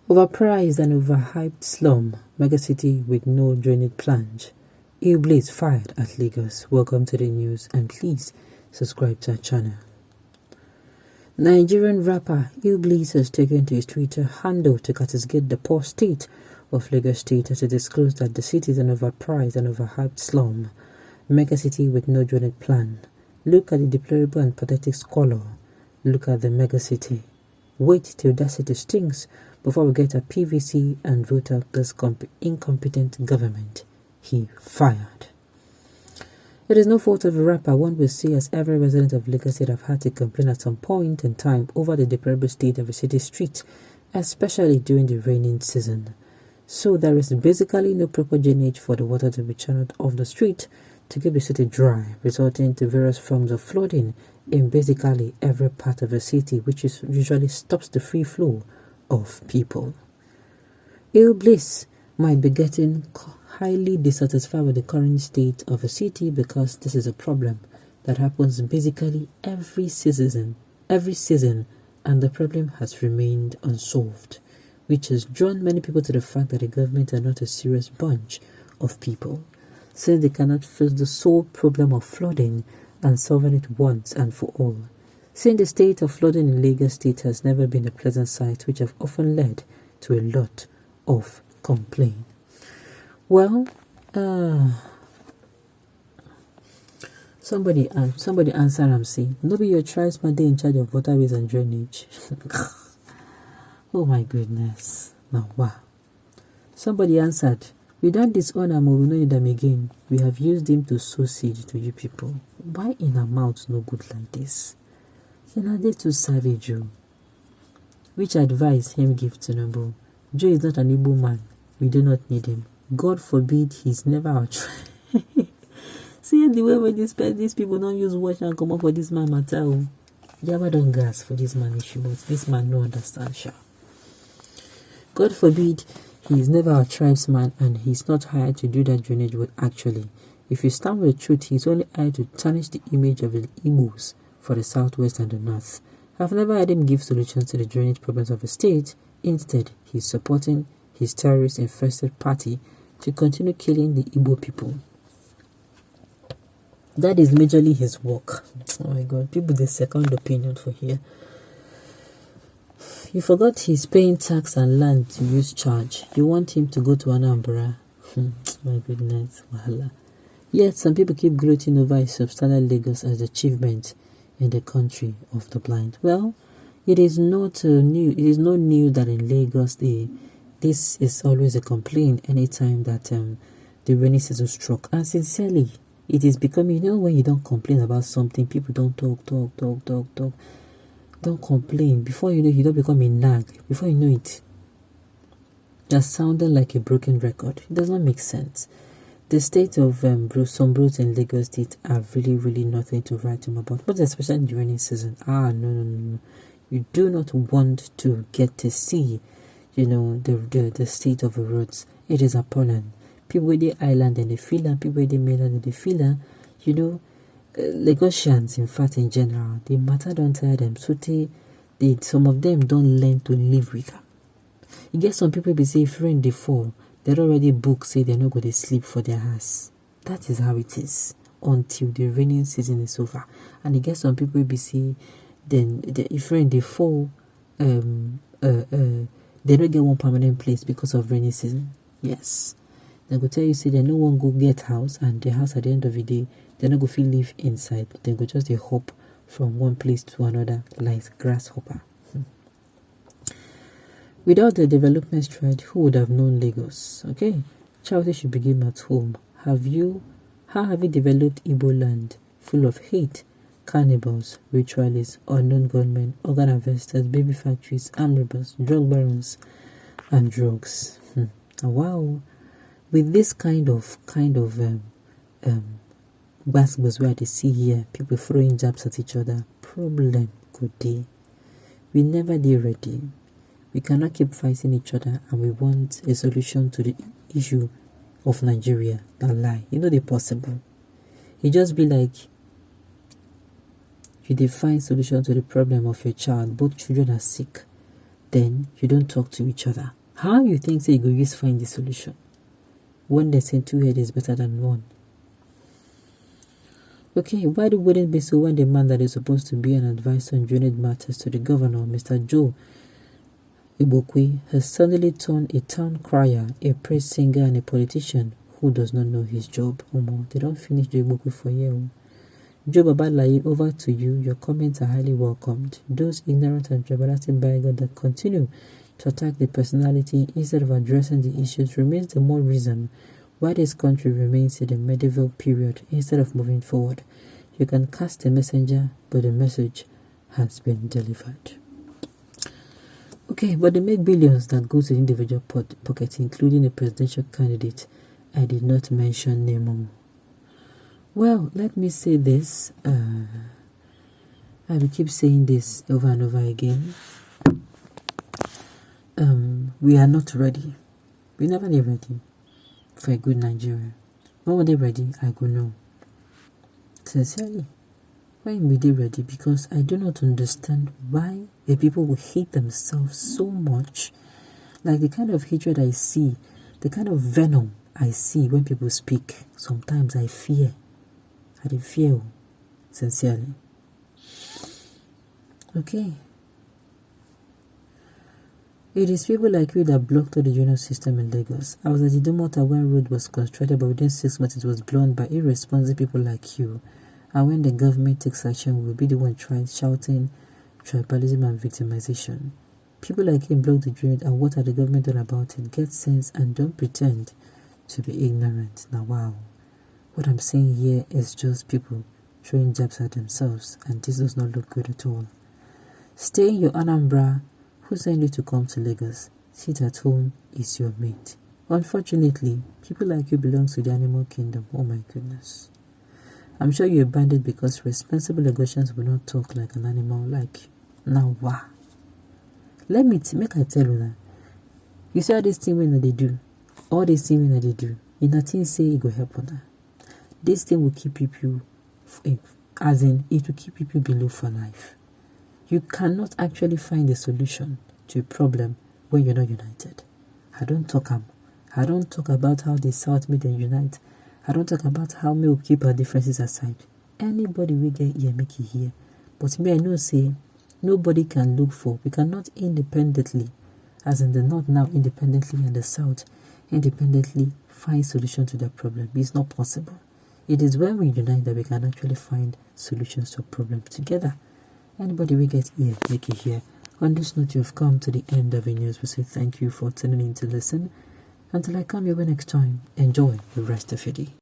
Overpriced and overhyped slum, megacity with no drainage plan. Blaze fired at Lagos. Welcome to the news and please subscribe to our channel. Nigerian rapper Blaze has taken to his Twitter handle to castigate the poor state of Lagos State as he disclosed that the city is an overpriced and overhyped slum, megacity with no drainage plan. Look at the deplorable and pathetic squalor. Look at the megacity. Wait till that city stinks before we get a PVC and vote out this incompetent government. He fired. It is no fault of a rapper, one will say, as every resident of Lagos State have had to complain at some point in time over the deplorable state of a city street, especially during the raining season. So there is basically no proper drainage for the water to be channeled off the street to keep the city dry, resulting to various forms of flooding in basically every part of the city, which usually stops the free flow of people. Blaze might be getting highly dissatisfied with the current state of a city because this is a problem that happens basically every season, and the problem has remained unsolved, which has drawn many people to the fact that the government are not a serious bunch of people, since they cannot face the sole problem of flooding and solving it once and for all. Since the state of flooding in Lagos State has never been a pleasant sight, which have often led to a lot of complaint. Well, somebody answer and say, "Nobody your tribesman they in charge of waterways and drainage." Oh my goodness! Now wow! Somebody answered, "We don't disown him, we don't need them again. We have used him to sow seed to you people. Why in our mouths no good like this? You know they too savage you." Which advice him give to Nobo? Joe is not an Igbo man. We do not need him. God forbid he's never our tribe. See the way when these people don't use watch and come up for this man matter. Java don't gas for this man issue, but this man no understand sha. God forbid he is never our tribesman and he's not hired to do that drainage work actually. If you stand with the truth, he's only hired to tarnish the image of the Igbos for the southwest and the north. I've never heard him give solutions to the drainage problems of the state. Instead, he's supporting his terrorist-infested party to continue killing the Igbo people. That is majorly his work. Oh my God, people the second opinion for here. You forgot he's paying tax and land to use charge. You want him to go to Anambra? My goodness, wahala. Yet some people keep gloating over his substantial Lagos as achievement in the country of the blind. Well, it is not new. It is not new that in Lagos this is always a complaint anytime that the rainy season struck. And sincerely, it is becoming, when you don't complain about something, people don't talk. Don't complain. Before you know, you don't become a nag. Before you know it, you're sounding like a broken record. It does not make sense. The state of some roads in Lagos State are really nothing to write home about, but especially during rainy season. No. You do not want to get to see, the state of the roads. It is appalling. People with the island and the feel, people with the mainland and the feel, Lagosians, in fact, in general, the matter don't tire them. So some of them don't learn to live with them. You get some people be say if rain they fall, they're already booked, say they're not going to sleep for their house. That is how it is until the raining season is over. And you get some people be say then if rain they fall, they don't get one permanent place because of rainy season. Yes. They go tell you say they no one go get house, and the house at the end of the day they not go feel live inside. They go just hop from one place to another like grasshopper. Without the development stride, who would have known Lagos? Okay, charity should begin at home. How have you developed Igbo land full of hate, cannibals, ritualists, unknown gunmen, organ harvesters, baby factories, armed robbers, drug barons, and drugs? Wow. With this kind of basketballs where they see here, people throwing jabs at each other, problem could be. We never did ready. We cannot keep fighting each other, and we want a solution to the issue of Nigeria. Not lie. They're possible. It just be like you define solution to the problem of your child. Both children are sick. Then you don't talk to each other. How you think say you go use find the solution when they say 2 heads is better than 1? Okay, why would it be so when the man that is supposed to be an advisor on drainage matters to the governor, Mr. Joe Adeboye, has suddenly turned a town crier, a praise singer, and a politician who does not know his job? They don't finish Joe Adeboye for you. Joe Babalaye, over to you. Your comments are highly welcomed. Those ignorant and tribalistic bigots that continue to attack the personality instead of addressing the issues remains the more reason why this country remains in the medieval period instead of moving forward. You can cast a messenger, but the message has been delivered. Okay, but they make billions that go to individual pockets, including a presidential candidate. I did not mention Nemo. Well, let me say this. I will keep saying this over and over again. We are not ready. We never be ready for a good Nigeria. When were they ready? I go no. Sincerely, when were they ready? Because I do not understand why the people will hate themselves so much. Like the kind of hatred I see, the kind of venom I see when people speak. Sometimes I fear. I fear, sincerely. Okay. It is people like you that blocked all the drainage system in Lagos. I was at the Domota when road was constructed, but within 6 months it was blown by irresponsible people like you. And when the government takes action, we will be the one shouting tribalism and victimization. People like you block the drainage, and what are the government all about it? Get sense and don't pretend to be ignorant. Now, wow. What I'm saying here is just people throwing jabs at themselves, and this does not look good at all. Stay in your Anambra. Who sent you to come to Lagos? Sit at home is your mate. Unfortunately, people like you belong to the animal kingdom. Oh my goodness. I'm sure you're banded because responsible Lagosians will not talk like an animal like now. Wow. Let me make I tell you that. You see all this thing when they do. All this thing when they do. In a thing say it will help on that. This thing will keep people, as in it will keep people below for life. You cannot actually find a solution to a problem when you're not united. I don't talk about how the South made them unite. I don't talk about how we will keep our differences aside. Anybody will get here, make it here. But me, I know say nobody can look for. We cannot independently, as in the North now independently and the South independently find solution to that problem. It's not possible. It is when we unite that we can actually find solutions to problems together. Anybody will get here, make it here. On this note, you have come to the end of the news. We say thank you for tuning in to listen. Until I come your way next time, enjoy the rest of your day.